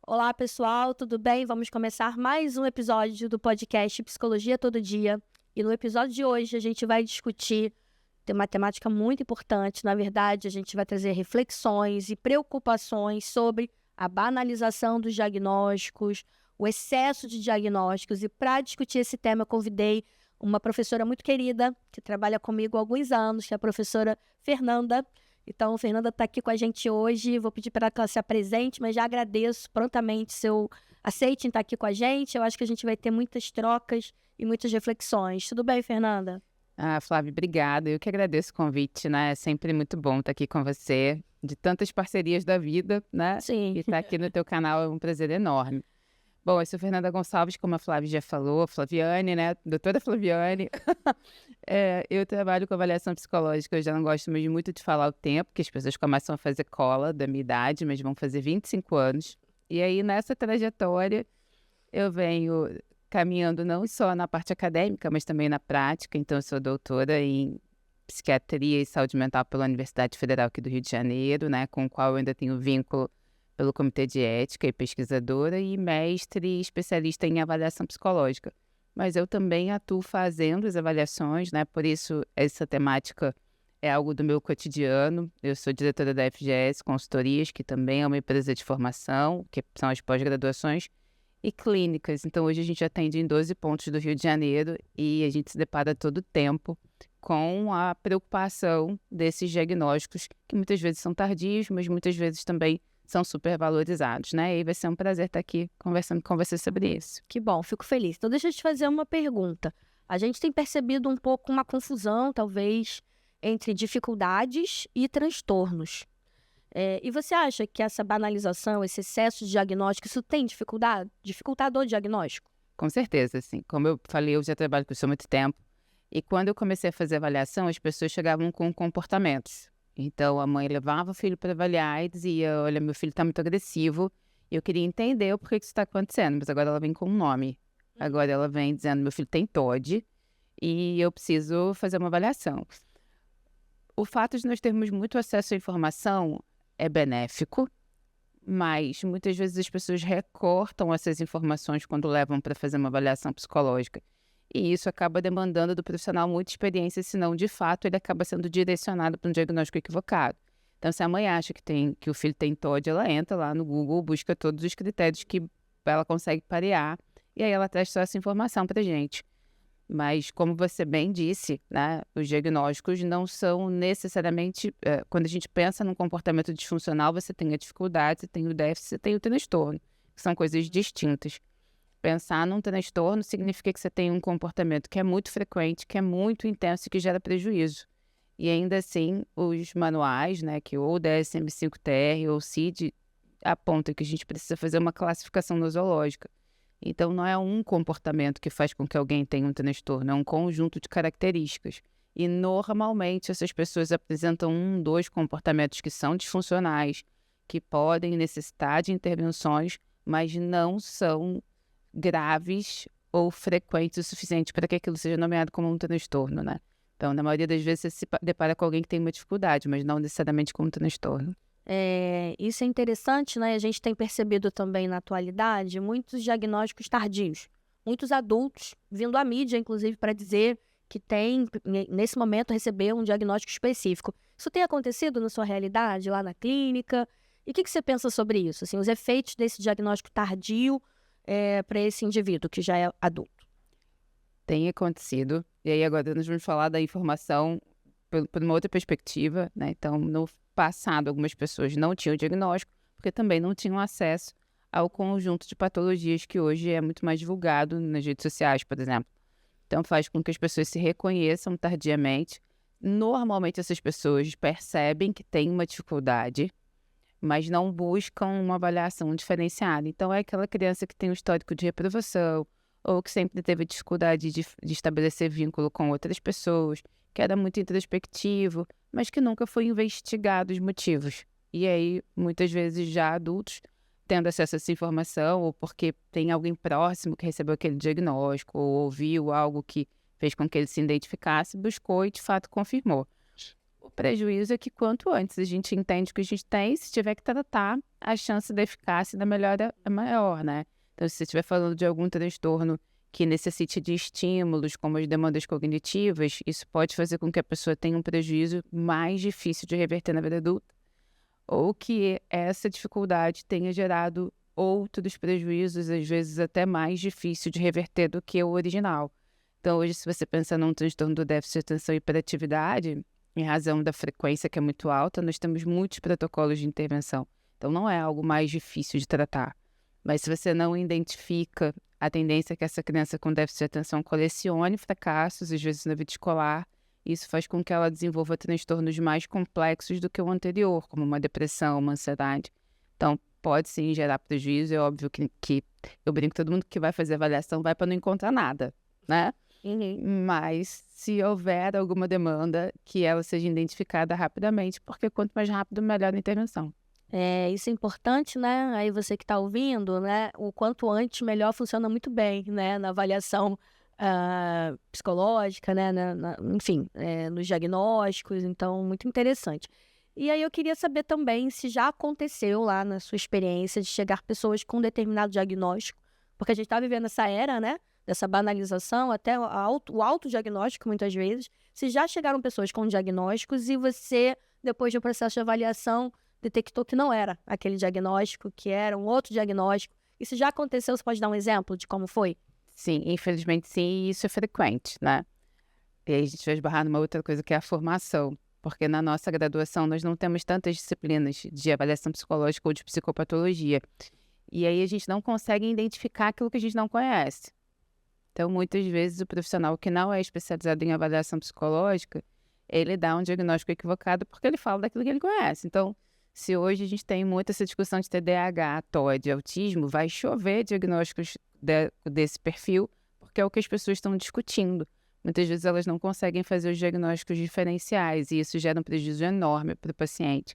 Olá, pessoal, tudo bem? Vamos começar mais um episódio do podcast Psicologia Todo Dia. E no episódio de hoje a gente vai discutir uma temática muito importante. Na verdade, a gente vai trazer reflexões e preocupações sobre a banalização dos diagnósticos, o excesso de diagnósticos. E para discutir esse tema, eu convidei uma professora muito querida, que trabalha comigo há alguns anos, que é a professora Fernanda. Então, a Fernanda está aqui com a gente hoje. Vou pedir para que ela se apresente, mas já agradeço prontamente seu aceite em estar aqui com a gente. Eu acho que a gente vai ter muitas trocas e muitas reflexões. Tudo bem, Fernanda? Flávia, obrigada. Eu que agradeço o convite, né? É sempre muito bom estar aqui com você, de tantas parcerias da vida, né? Sim. E estar aqui no teu canal é um prazer enorme. Bom, eu sou Fernanda Gonçalves, como a Flávia já falou, Flaviane, né? Doutora Flaviane. Eu trabalho com avaliação psicológica, eu já não gosto mesmo muito de falar o tempo, que as pessoas começam a fazer cola da minha idade, mas vão fazer 25 anos. E aí, nessa trajetória, eu venho caminhando não só na parte acadêmica, mas também na prática. Então, eu sou doutora em psiquiatria e saúde mental pela Universidade Federal aqui do Rio de Janeiro, né? Com o qual eu ainda tenho vínculo pelo Comitê de Ética e pesquisadora, e mestre e especialista em avaliação psicológica. Mas eu também atuo fazendo as avaliações, né? Por isso, essa temática é algo do meu cotidiano. Eu sou diretora da FGS Consultorias, que também é uma empresa de formação, que são as pós-graduações, e clínicas. Então, hoje a gente atende em 12 pontos do Rio de Janeiro e a gente se depara todo o tempo com a preocupação desses diagnósticos, que muitas vezes são tardios, mas muitas vezes também são super valorizados, né? E vai ser um prazer estar aqui conversando com você sobre isso. Que bom, fico feliz. Então, deixa eu te fazer uma pergunta. A gente tem percebido um pouco uma confusão, talvez, entre dificuldades e transtornos. E você acha que essa banalização, esse excesso de diagnóstico, isso tem dificultado o diagnóstico? Com certeza, sim. Como eu falei, eu já trabalho com isso há muito tempo. E quando eu comecei a fazer avaliação, as pessoas chegavam com comportamentos. Então, a mãe levava o filho para avaliar e dizia, olha, meu filho está muito agressivo, e eu queria entender o porquê que isso está acontecendo, mas agora ela vem com um nome. Agora ela vem dizendo, meu filho tem TOD, e eu preciso fazer uma avaliação. O fato de nós termos muito acesso à informação é benéfico, mas muitas vezes as pessoas recortam essas informações quando levam para fazer uma avaliação psicológica. E isso acaba demandando do profissional muita experiência, senão, de fato, ele acaba sendo direcionado para um diagnóstico equivocado. Então, se a mãe acha que o filho tem TOD, ela entra lá no Google, busca todos os critérios que ela consegue parear, e aí ela traz só essa informação para a gente. Mas, como você bem disse, né, os diagnósticos não são necessariamente... quando a gente pensa num comportamento disfuncional, você tem a dificuldade, você tem o déficit, você tem o transtorno, que são coisas distintas. Pensar num transtorno significa que você tem um comportamento que é muito frequente, que é muito intenso e que gera prejuízo. E ainda assim, os manuais, né, que ou o DSM-5-TR ou o CID, apontam que a gente precisa fazer uma classificação nosológica. Então, não é um comportamento que faz com que alguém tenha um transtorno, é um conjunto de características. E, normalmente, essas pessoas apresentam 2 comportamentos que são disfuncionais, que podem necessitar de intervenções, mas não são graves ou frequentes o suficiente para que aquilo seja nomeado como um transtorno, né? Então, na maioria das vezes, você se depara com alguém que tem uma dificuldade, mas não necessariamente com um transtorno. Isso é interessante, né? A gente tem percebido também na atualidade muitos diagnósticos tardios. Muitos adultos vindo à mídia, inclusive, para dizer que tem, nesse momento, receber um diagnóstico específico. Isso tem acontecido na sua realidade, lá na clínica? E o que você pensa sobre isso? Assim, os efeitos desse diagnóstico tardio para esse indivíduo que já é adulto? Tem acontecido. E aí agora nós vamos falar da informação por uma outra perspectiva, né? Então, no passado, algumas pessoas não tinham diagnóstico, porque também não tinham acesso ao conjunto de patologias que hoje é muito mais divulgado nas redes sociais, por exemplo. Então, faz com que as pessoas se reconheçam tardiamente. Normalmente, essas pessoas percebem que têm uma dificuldade, mas não buscam uma avaliação diferenciada. Então, é aquela criança que tem um histórico de reprovação, ou que sempre teve dificuldade de estabelecer vínculo com outras pessoas, que era muito introspectivo, mas que nunca foi investigado os motivos. E aí, muitas vezes, já adultos, tendo acesso a essa informação, ou porque tem alguém próximo que recebeu aquele diagnóstico, ou ouviu algo que fez com que ele se identificasse, buscou e, de fato, confirmou. prejuízo é que quanto antes a gente entende o que a gente tem, se tiver que tratar, a chance da eficácia e da melhora é maior, né? Então, se você estiver falando de algum transtorno que necessite de estímulos, como as demandas cognitivas, isso pode fazer com que a pessoa tenha um prejuízo mais difícil de reverter na vida adulta, ou que essa dificuldade tenha gerado outros prejuízos, às vezes até mais difícil de reverter do que o original. Então, hoje, se você pensar num transtorno do déficit de atenção e hiperatividade, em razão da frequência que é muito alta, nós temos muitos protocolos de intervenção. Então, não é algo mais difícil de tratar. Mas se você não identifica, a tendência é que essa criança com déficit de atenção colecione fracassos, às vezes na vida escolar. Isso faz com que ela desenvolva transtornos mais complexos do que o anterior, como uma depressão, uma ansiedade. Então, pode sim gerar prejuízo. É óbvio que eu brinco, todo mundo que vai fazer avaliação vai para não encontrar nada, né? Mas se houver alguma demanda, que ela seja identificada rapidamente, porque quanto mais rápido, melhor a intervenção. Isso é importante, né? Aí você que está ouvindo, né? O quanto antes, melhor, funciona muito bem, né? Na avaliação psicológica, né? Enfim, nos diagnósticos. Então, muito interessante. E aí eu queria saber também se já aconteceu lá na sua experiência de chegar pessoas com determinado diagnóstico, porque a gente está vivendo essa era, né? Dessa banalização, até o autodiagnóstico, muitas vezes. Se já chegaram pessoas com diagnósticos e você, depois do processo de avaliação, detectou que não era aquele diagnóstico, que era um outro diagnóstico. Isso já aconteceu? Você pode dar um exemplo de como foi? Sim, infelizmente sim, isso é frequente, né? E aí a gente vai esbarrar numa outra coisa que é a formação, porque na nossa graduação nós não temos tantas disciplinas de avaliação psicológica ou de psicopatologia. E aí a gente não consegue identificar aquilo que a gente não conhece. Então, muitas vezes o profissional que não é especializado em avaliação psicológica, ele dá um diagnóstico equivocado porque ele fala daquilo que ele conhece. Então, se hoje a gente tem muito essa discussão de TDAH, TOD, autismo, vai chover diagnósticos desse perfil, porque é o que as pessoas estão discutindo. Muitas vezes elas não conseguem fazer os diagnósticos diferenciais e isso gera um prejuízo enorme para o paciente.